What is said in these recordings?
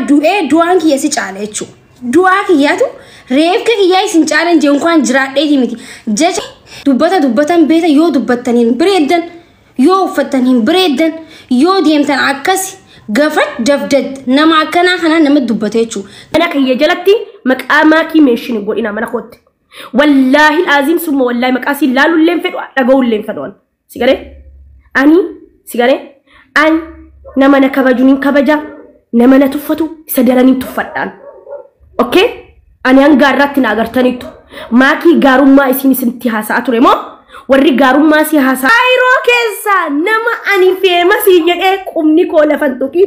du'aan kiyya si caala jechuudha. Du'aa kiyyatu reefka kiyyaa isin caalan jee inkwaan jiraadheeti miti. Jecha dubbatan beeta yoo dubbattaniin bireeddan yoo uffattaniin bireeddan yoo deemtan akkasi gafat dafdad nama akkanaa kana nama dubbate jechuudha. Mana kiyya jalatti maqaa maakii meeshin godhina mana kootti. Wallahi alazim summa wallahi maqaa si laalulleen fedhu dhaga'ulleen fedhu. Sigare ani nama na kabajuun kabaja nama na tuffatu isa daraniin tuffadhaan. Okay? Ani hanga irratti na agartanitu. Maakii gaarummaa isinti haasa'a ture moo warri gaarummaa si haasa'a. Ayroo keessa nama ani famous jedhee qumni koo lafan tuqi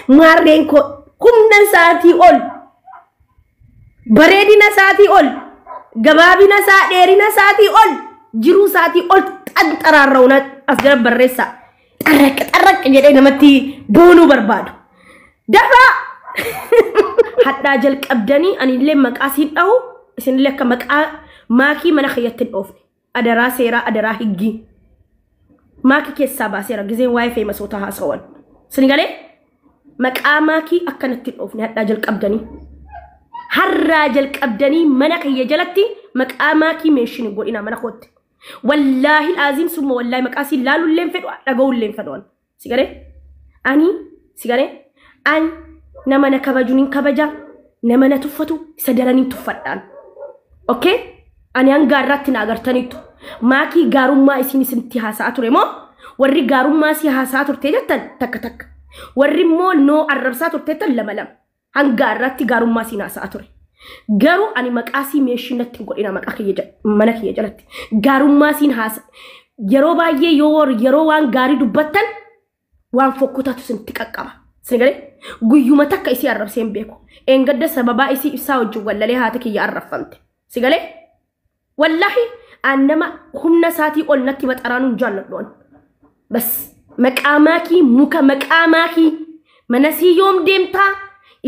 maarreen koo kumna saatii ol bareedina saatii ol gabaabina saa dheerina saatii ol jiru saatii ol xanxaraarrauna as jala barreessa xarraq jedhee namatti boonuu barbaadu. Dafa haddaa jalqabdanii ani illee maqaa siin dhahu isinillee akka maqaa maakii mana kiyyatti dhoofne adaraa seeraa adaraa higgii maakii keessaa baaseera gizeen waa'ee feemasoota haasawan isin galee maqaa maakii akkanatti dhoofne haddaa jalqabdanii harraa jalqabdanii mana kiyya jalatti maqaa maakii meeshin godhina mana kootti. Wallahi alazim summa wallahi maqaa siin laalulleen fedhu dhaga'ulleen fedhu. Sigare ani nama na kabajuun kabaja nama na tuffatu isa daraniin tuffadhaan. Okay? Ani hanga irratti na agartanitu. Maakii gaarummaa isinti haasa'a ture moo warri gaarummaa si haasa'a turte jettan takka. Warri immoo noo arrabsaa turte tan lama. Hanga irratti gaarummaa si haasa'a ture. Garuu ani maqaa si meeshinatti godhina maqaa kiyya mana kiyya jalatti. Gaarummaa si haasa'a. Yeroo baay'ee yeroo waan gaarii dubbattan waan fokkutatu sinti qaqqaba. Sigale guyyuma takka isi arrabseen beeku. Engadda sababaa isi ibsaa wajjin wallalee haati kiyya arrafamte. Sigale wallahi annama humna saatii ol natti maxaraanuun jaalladhoon. Bas maqaa maakii muka maqaa maakii mana si yoom deemtaa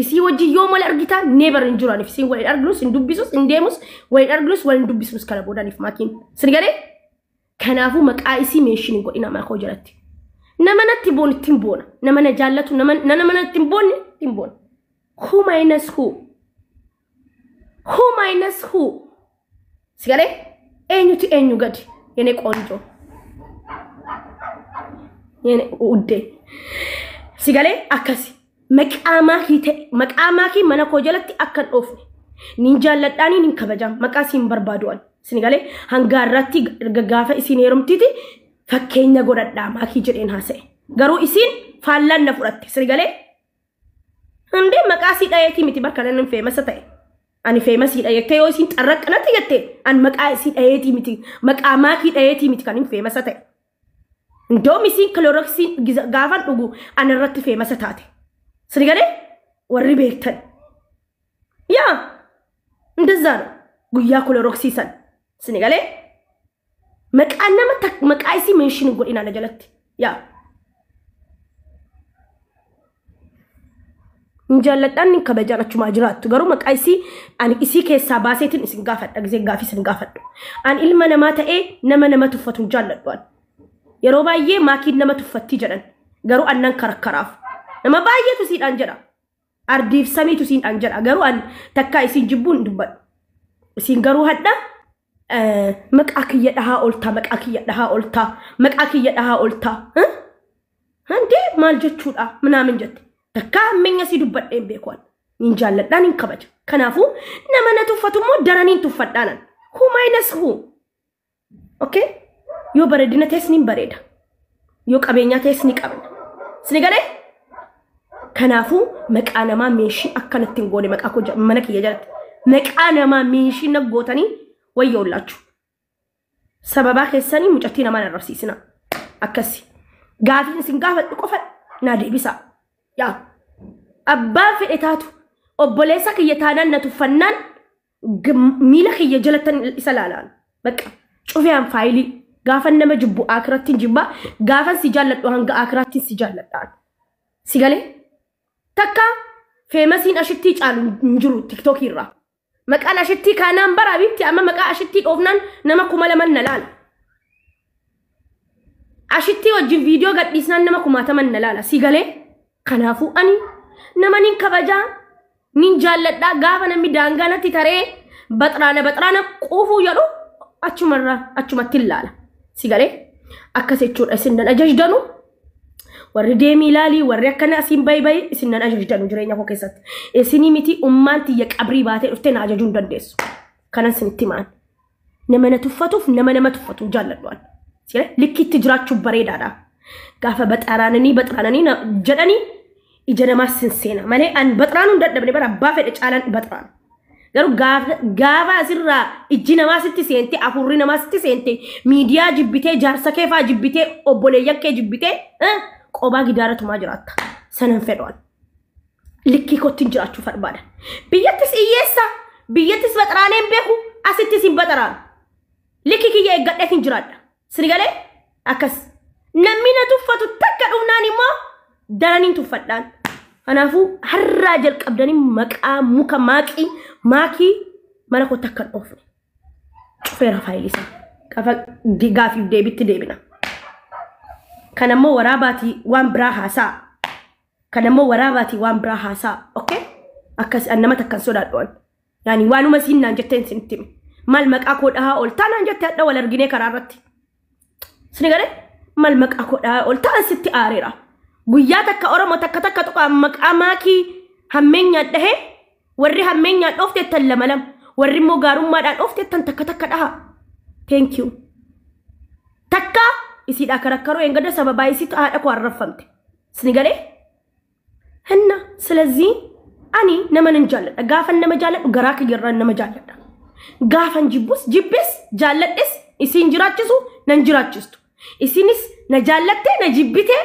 isi wajjin yoom wal argitaa never hin jiraaniif isin wal arginus hin dubbisus hin deemus wal arginus wal hin dubbisus kana boodaniif maakiin. Sigale kanaafu maqaa isi meeshin godhina maakoo jalatti. Nama natti boonittiin boona. Nama na jaallatu nama natti boonni ittiin boona. Who minus who? Who minus who? Sigale? Eenyuti eenyu gadi? Yene qoonjoo. Yene udde. Sigale akkasi. Maqaa maakii mana koo jalatti akkan dhoofne. Nin jaalladhaanii nin kabajam. Maqaa siin barbaadu'an. Sigale hanga irratti gaafa isin heerumtiti fakkeenya godhadhaa maakii jedheen haasa'e. Garuu isin faallaan na fudhatte. Sigale hande maqaa si dhayeetii miti bakka nan feemasa ta'e. Ani feemasii dhayeettee yoo isin xarraqqanatti jettee an maqaa si dhayeetii miti maqaa maakii dhayeetii miti kan hin feemasa ta'e. Ndoom isin kaloroksii gaafan dhugu an irratti feemasa taate. Sigale warri beektan. Yaa እንደዛ ነው ጉያ kaloroksii san. Sigale maqaa nama maqaa isi meeshin godhina na jalatti. Yaa Injalladhaan nin kabajaan achuma jiraattu garuu maqaa isi ani isi keessaa baaseetiin isin gaafadha gisee gaafii isin gaafadhu. An ilma namaa ta'ee nama tuffatu jaalladhu. Yeroo baay'ee maakiin nama tuffatti jedhan garuu annan karakkaraaf. Nama baay'eetu siidhaan jedha. Ardiif samiitu siidhaan jedha garuu an takkaa isin jibbuun dubbadhu. Isin garuu hadda maqaa kiyya dhahaa oltaa maqaa kiyya dhahaa oltaa maqaa kiyya dhahaa oltaa. Hande maal jechuudha minaamin jette. Takka ammenya si dubbadheen beekwaan. Nin jaalladhaan hin kabaja. Kanaafu nama na tuffatu immoo daraniin tuffadhaanan. Who minus who? Okay? Yoo bareedina tees ni bareeda. Yoo qabeenyaa tees ni qabna. Sigale? Kanaafu maqaa namaa meeshii akkanatti hin goone maqaa koo mana kiyya jalatti. Maqaa namaa meeshii na gootanii wayyoollaachu. Sababaa keessanii mucattii namaan arrabsiisina. Akkasi. Gaafiin isin gaafadhu qofa naa deebisaa. Yaa abbaan fedhe taatu obboleessa kiyya taanaan na tuffannaan miila kiyya jalatan isa laalaan. Bakka cufiyaan faayilii gaafan nama jibbu akiraattiin jibbaa gaafan si jaalladhu hanga akiraattiin si jaalladhaan. Sigale takka feemasiin ashittii caalu hin jiru tiktookii irraa. Maqaan ashittii kaanaan bara bitti amma maqaa ashittii dhoofnaan nama 2,000 na laala. Ashittii wajjin viidiyoo gadhiisnaan nama 10,000 na laala. Sigale kanaafu ani nama nin kabajaa ninjaalladha gaafa namni daangaanatti taree baxraana quufuu jedhu achumatti ilaala si galee akkas jechuudha isin nan ajajdanu warri deemii ilaalii warri akkana asiin bayi isin nan ajajdanu jireenya koo keessatti isinii miti ummaan tiyya qabrii baatee dhuftee na ajajuu hin dandeessu kanan sinitti maan nama tuffatuuf nama tuffatu jaalladhuan si galee likkitti jiraachuu bareedaadha gaafa baxraananii jedhanii ija namaa sinseena malee an baxraanuun dadhabne bara abbaa fedhe caalaan baxraan garuu gaafa asirraa ijji namaa sitti seente afurri namaa sitti seente miidiyaa jibbitee jaarsa keefaa jibbitee obboleeyyan kee jibbitee qobaa gidaaratumaa jiraatta sanan fedhoon likkii kottiin jiraachuu barbaadan biyyattis iyyeessa biyyattis baxraaneen beeku asittis hin baxraan likkii kiyya eeggadheetiin jiraadha sini galee akkas namni na tuffatu takka dhumnaan immoo daraniin tuffadhaan kanaafuu harraa jalqabdanii maqaa muka maakii mana koo takka dhoofne cufeera faayilisaa gaafiif deebitti deebina kanammoo waraabaatii waan biraa haasaa okay akkas nama takkan sodaadhoon yaani waanuma siinnaan jetteen sinitti maal maqaa koo dhahaa ol taanaan jettee hadha wal arginee karaa irratti sini galee maal maqaa koo dhahaa ol taan sitti aareera guyyaa takka oromoo takka tuqaa maqaa maakii hammeenyaan dhahe warri hammeenyaan dhoofteettan lama warri immoo gaarummaadhaan dhoofteettan takka dhaha thank you takka isiidhaa karakkaroo eengada sababaa isiitu haadha koo arraffamte sini galee hanna ስለዚህ ani nama nan jaalladha gaafan nama jaalladhu garaa kiyyarraan nama jaalladha gaafan jibbis jaalladhes isiin jiraachisu nan jiraachistu isinis na jaallatte na jibbite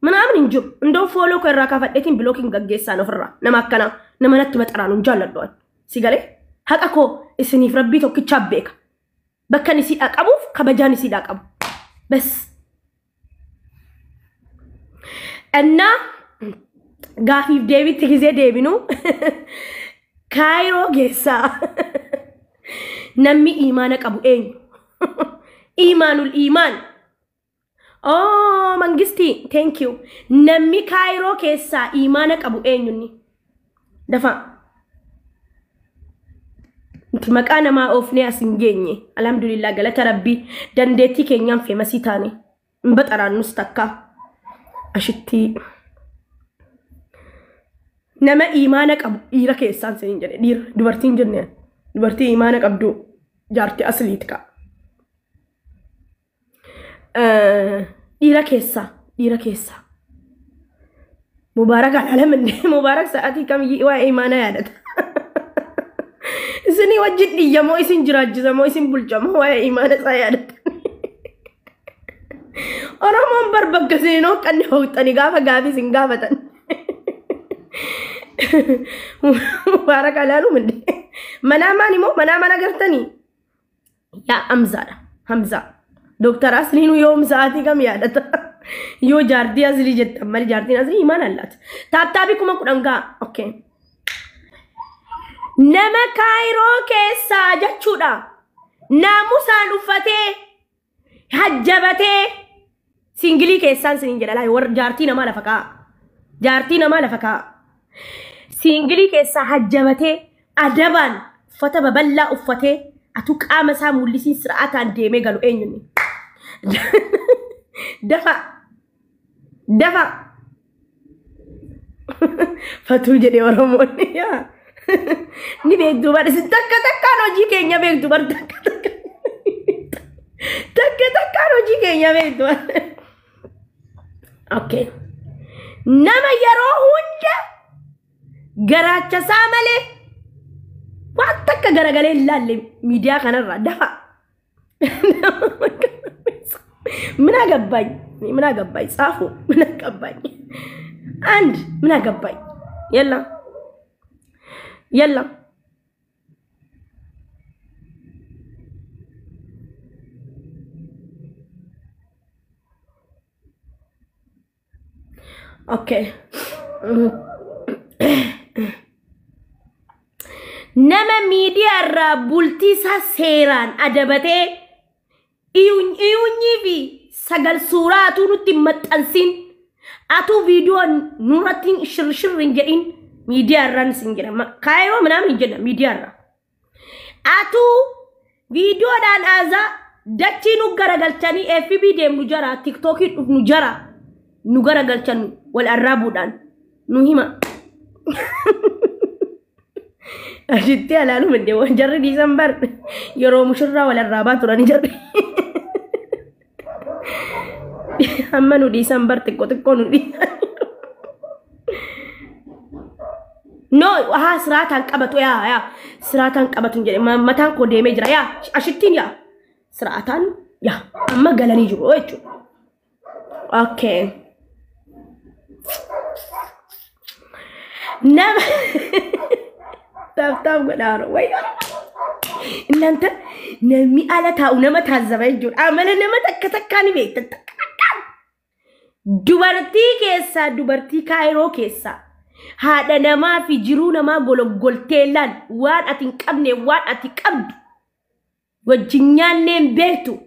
ምናምን እንጆ እንደው ፎሎ ከራ ካፈደቲን ብሎኪንግ ገገሳ ነው ፍራ ነማከና ነመነት በጠራኑ ጃለዷል ሲገለ ሐቀኮ እስኒ ፍረቢ ቶክቻ ቤካ በከኒ ሲዳቀቡ ከበጃኒ ሲዳቀቡ በስ እና ጋፊፍ ዴቪድ ጊዜ ዴቪኑ ካይሮ ጌሳ ነሚ ኢማነ ቀቡ ኤኝ ኢማኑል ኢማን Oh, mangisti, thank you. Namni Cairo keessa imaana qabu eenyunni. Dafa. Inti maqaa namaa oofnee as hin geenye. Alhamdulillah galata rabbii dandeettii keenyaan feemasii taane. Hin baxaraannus takka. Ashitti. Nama imaana qabu dhiira keessaan sin jedhe dhiira dubartiin jenneen. Dubartii imaana qabdu jaartii asliit ka. dhiira keessa mubarak alamne mubarak saati kam wa imana yaadata isini wajjin dhiyamo isin jiraajisamo isin bulchamo wa imana sa yaadata oromon barbaggasino kanni hawtani gaafa gaafi sin gaafatan mubarak alalumne mana gartani ya hamza Dokter Aslinu yom saati kam yaadata yo jaartii asli jetta mal jaartiin asli iman allat taatabi kuma kudanga okay nama Cairo keessa jechuudha naamusaan uffatee hajjabatee singilii keessaan sin jedhala war jaartii nama lafa kaa singilii keessa hajjabatee adabaan uffata baballaa uffatee atu qaama isaa mul'isiin siraataan deemee galu eenyunni dafa fatu jadi Oromoon ya ni beektu bar sin takka hojii keenya beektu bar takka hojii keenya beektu okay nama yeroo hunda garaacha isaa malee waan takka garagalee ilaalle miidiyaa kanarra dafa ምን አገባኝ ጻፉ ምን አገባኝ አንድ ምን አገባኝ የለም ኦኬ ነመ ሚዲያ ራ ቡልቲሳ ሴራን አደበቴ Iyunyi fi sagal suuraa atu nutti maxxansin atu viidiyoo nurratti shirrin jedhin ሚዲያ ራን ሲንግራ ካይሮ ምናምን ይጀና ሚዲያ ራ አቱ ቪዲዮ ዳን አዛ ዳቺኑ ገረገልቻኒ ኤፍቢ ደም ኑጀራ ቲክቶክ ኑጀራ ኑገረገልቻኑ ወል አራቡዳን ኑሂማ አሽቲ አላሉ እንደ ወንጀር ዲሰምበር የሮ ሙሽራ ወል አራባ ቱራኒ ጀር አመኑ ዲሰምበር ጥቆ ኑ No, seratan qabatu ya seratan qabatu jadi matan ko deme jira ya ashitin ya seratan ya amma galani jiro echo okay nam tap gadaro way inanta nami ala ta unama tazzabay jiro amana nama takkatakani be dubarti Cairo kessa Hada nama fi jiru nama goltelan wan atin qabne wan ati qabdu wajinyan nem betu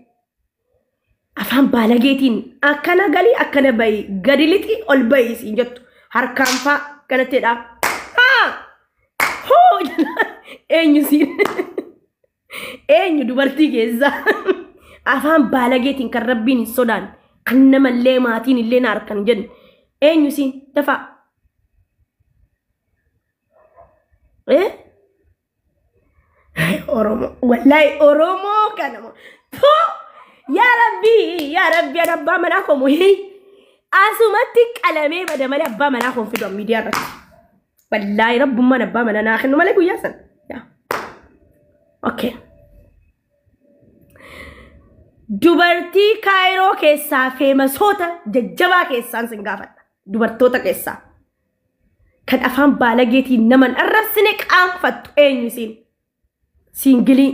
afan balagetin akana gali akana bay gadiliti ol bays injot harkan fa kana teda ha ho enyu sin enyu dubarti keza afan balagetin kan rabbin sodan kannama lematin illena arkan jen enyu sin tafa Oromo wallahi Oromo kanamo to ya rabbi rabba manakum hi asumati qalame bada mala abba manakum fi media rat wallahi rabbu man abba manana akhnu malaku yasan ya okay dubarti Cairo kessa famous hota jajjaba kessan singafata dubartota kessa kan afan balageti naman arrasne qanfat enyu singili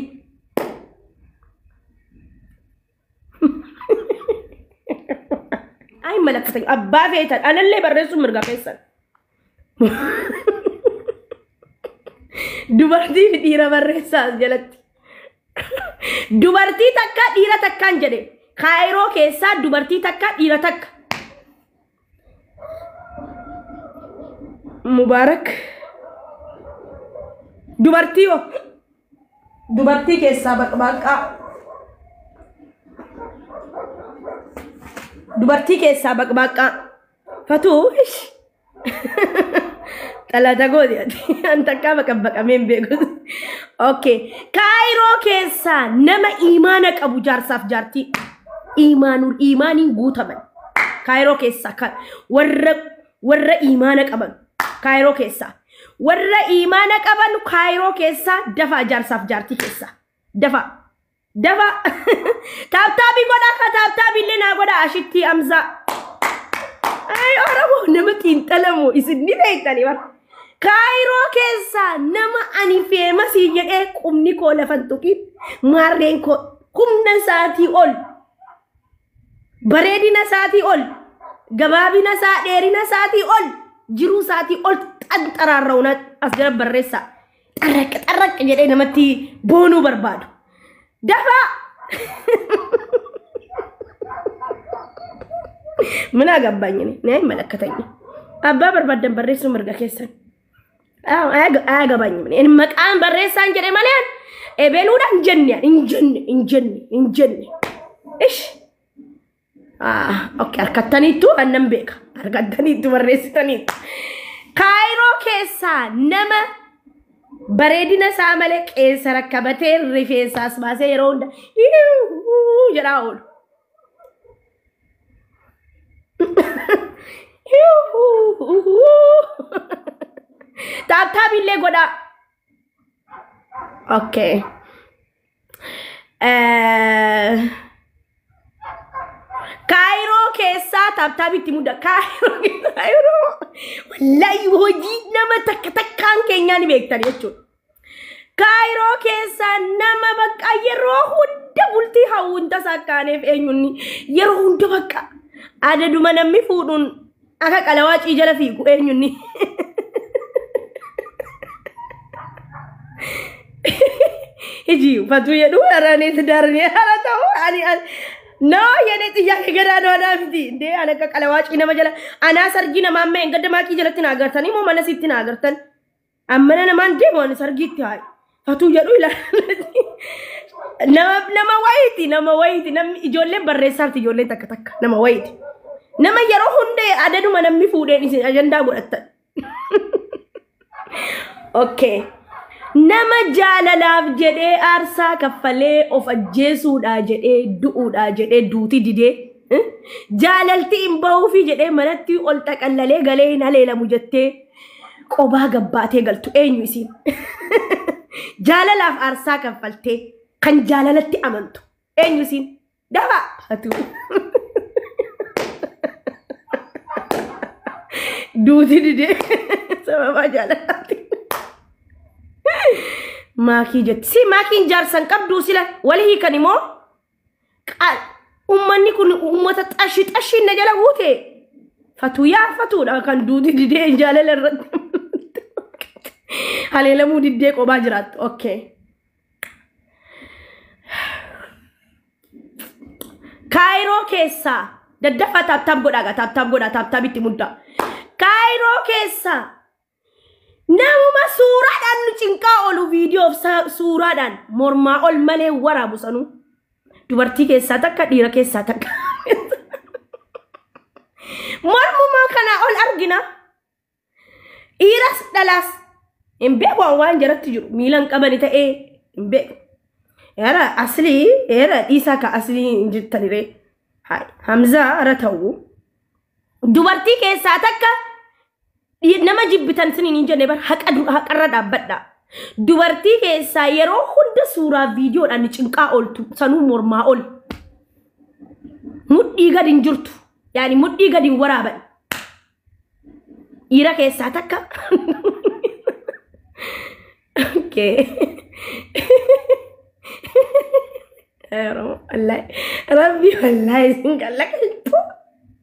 ay malakatay abba fetan analle barresu murga fesan dubarti dira barresa jalatti dubarti takka dira takkan jede Cairo kessa dubarti takka dira takka Mubarak dubarti kessa baqbaqa dubarti kessa baqbaqa fatu talata godiyati antaka baqbaqa membego okay Cairo kessa nama imana qabu jarsaf jarti imanin gutaman Cairo kessa warra imana qaban Cairo kessa warra imana qaban Cairo kessa dafa jarsaf jarti kessa dafa tabtabi goda ka tabtabi lena goda ashitti amza ay Oromo namatin talamu isni beetani war Cairo kessa nama ani famous yede qumni ko lafantuki marren ko kumna saati ol baredina saati ol gababina sa derina saati ol jiru saati ol antararrawna asgara barresa tarrak jede namati bonu barbadu dafa muna gabbani ne malakatani abba barbadan barresu murga kesan ay gabani ne maqam barresan jede malen ebeluda injenne ish okay arkatanitu annambeka arkatanitu barresanitu Cairo kessa nama baredina samale qesa rakabate rifesa asbase yeronda jaraul tap ille goda okay Cairo kessa tabiti muda Cairo wallahi hoji nama takkan kenya ni bektani jechuun Cairo kessa nama bakka yero hunda bulti hawunta sakkaneef eenyunni yero hunda bakka adaduma namni fuudhuun akka qalawaaci jala fiigu eenyunni hiji fatu jedhu araneet darne haratau ani No, yani tiya kegara do na fiti. De ana ka kalawachi na majala. Ana sargi na mamme engadde maki jalatti na agartani mo mana sitti na agartan. Amma na man de mo sargi ti hay. Fatu jadu ila. Nama waiti nam ijolle barreessarti ijolle takka takka nama waiti. Nama yeroo hunde adaduma namni fuudheen isin ajandaa godhattan. Okay. Nama jaalalaaf jedhee aarsaa kaffalee of ajjeesuudha jedhee du'uudha jedhee duuti didee jaalalti hin bahuufi jedhee manatti ol xaqallalee galee hin haleelamu jettee qobaa gabbaatee galtu eenyu isiin? Jaalalaaf aarsaa kaffaltee kan jaalalatti amantu eenyu isiin? Daba hatu duuti didee sababa jaalalaatti. Maki jet si makin jarsan qabdu sila walihi kanimo ummanni kun ummata tashi najala wute fatu ya fatu da kan dudi dide jalala halela mu dide ko bajirat okay Cairo kessa daddafa tab goda bitti mudda Cairo kessa Namuma suuraadhaan nu cinqaa olu viidiyoof suuraadhaan mormaa ol malee waraabu sanuu dubartii keessaa takka dhiira keessaa takka mormuma kana ol argina dhiiras dhalaas hin beeku waan jaratti jiru miilan qabani ta'ee hin beeku era aslii era dhiisaa ka aslii hin jirtanire Hamza ara ta'u dubartii keessaa takka nama jibbitan sinin injane bar haqarra dhaabbadha dubartii keessaa yeroo hunda suuraa viidiyoodhaan cinqaa oltu sanuu mormaa ol mudhii gadi hin jirtu yaani mudhii gadi hin waraaban dhiira keessaa takka okay Rabbi wallahi singalaka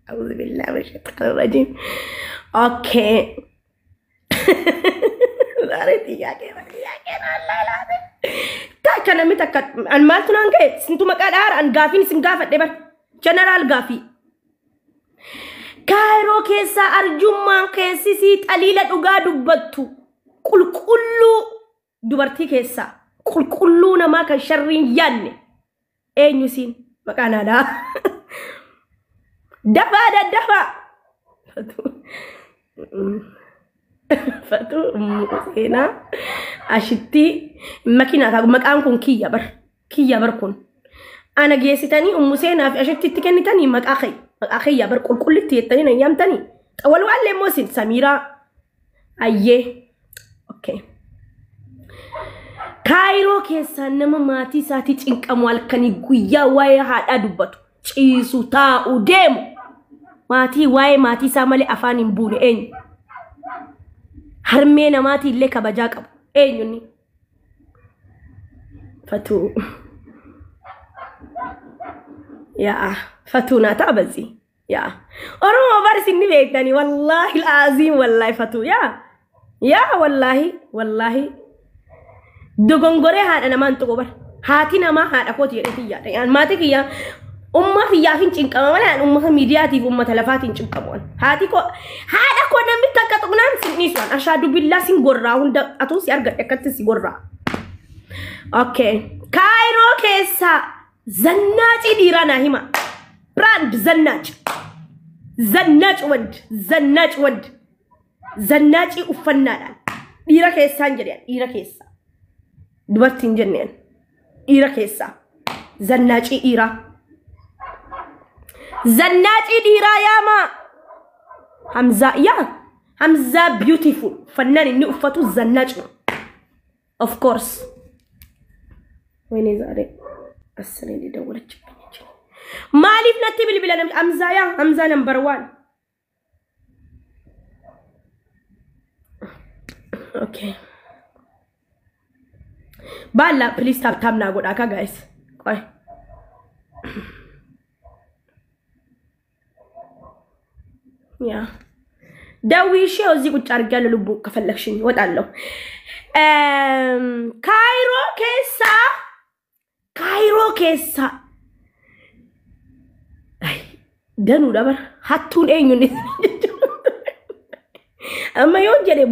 أعوذ بالله من الشيطان الرجيم Okay. Zareti ya kena Allah lade. Tak kana mita kat an maltu nange sintu makadar an gafin singafat debar general gafi. Cairo kessa arjumman keessisi qalila dhuga dubbattu qulqullu dubartii kessa qulqullu nama kan sharrin yanne eenyusin maqanada dafa Fatu Musena Ashiti Makina Makan kun Kiya bar kun Ana gesitani Musena fi Ashiti tikenitani Makakhi bar kulli tiyetani yamtani awal wale mosin Samira Ayye Okay Cairo kessa nama mati sati cinqamwal kani guyya waye hada dubbatu ciisu ta'u demu Mati wae mati samale afani mbune enyu harmena mati ile kabaja qabu enyu ni Fatu ya Fatuna tabazi ya Oromo barsi ni beekani wallahi alazim wallahi Fatu ya wallahi dogongore hada naman to bar hati nama hada ko tiyeti ya yan mati kiya umma fi yafin cinqama wala umma mediative umma talafatin cinqamon hati ko hada ko namni takatugnan sinisuan ashadu billah sin gorra hunda atun si arga ekatti si gorra Okay Cairo kessa zannaci dirana hima brand zannaci wand zannaci ufannadan dira kessa njeriyan dira kessa dubartin jenneen dira kessa zannaci ira Zannaci dira yama Hamza beautiful fannan inni uffatu zannaci of course wayne zare asne di dawlach malif natti bilbila Hamza number 1 Okay Balla please tap na goda ka guys Koy Yeah. Dawi show zi ቁጭ አርጋለሁ ልቡ ከፈለክሽኝ ወጣለሁ Cairo kessa danuu dabar hattuun eenyuun amma yoo jedhe